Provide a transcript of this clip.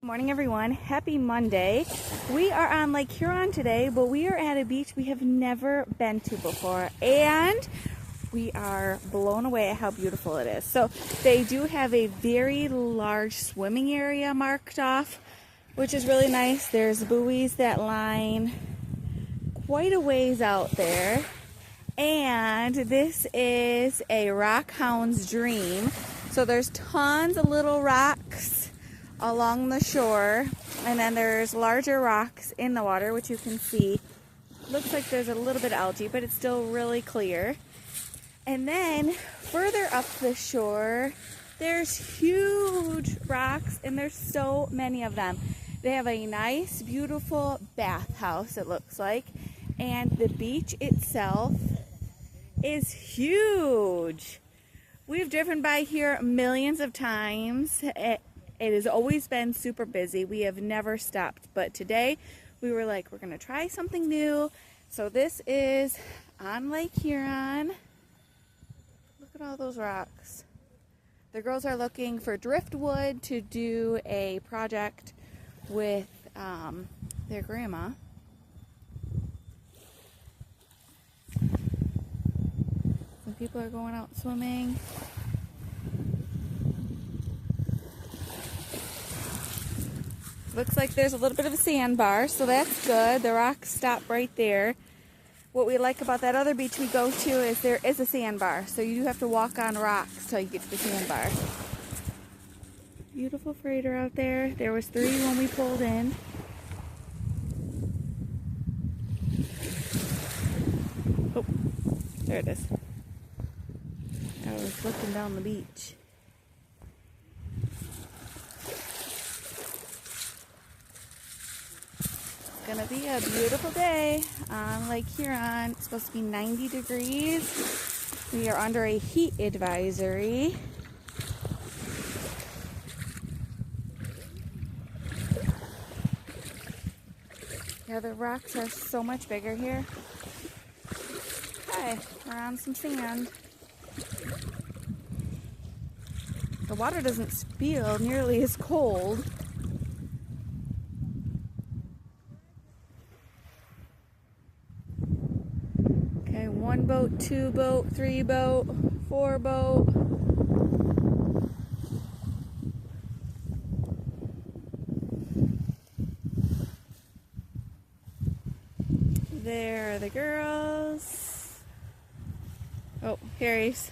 Morning everyone, happy Monday. We are on Lake Huron today, but we are at a beach we have never been to before and we are blown away at how beautiful it is. So they do have a very large swimming area marked off, which is really nice. There's buoys that line quite a ways out there, and this is a rock hound's dream. So there's tons of little rocks along the shore, and then there's larger rocks in the water, which you can see. Looks like there's a little bit of algae, but it's still really clear. And then further up the shore, there's huge rocks, and there's so many of them. They have a nice, beautiful bathhouse, it looks like, and the beach itself is huge. We've driven by here millions of times. It has always been super busy. We have never stopped, but today we were like, we're gonna try something new. So this is on Lake Huron. Look at all those rocks. The girls are looking for driftwood to do a project with their grandma. Some people are going out swimming. Looks like there's a little bit of a sandbar, so that's good. The rocks stop right there. What we like about that other beach we go to is there is a sandbar, so you do have to walk on rocks till you get to the sandbar. Beautiful freighter out there. There was 3 when we pulled in. Oh, there it is. I was looking down the beach. Gonna be a beautiful day on Lake Huron. It's supposed to be 90 degrees. We are under a heat advisory. Yeah, the rocks are so much bigger here. Hi, we're on some sand. The water doesn't feel nearly as cold. Okay, 1 boat, 2 boat, 3 boat, 4 boat. There are the girls. Oh, Harry's.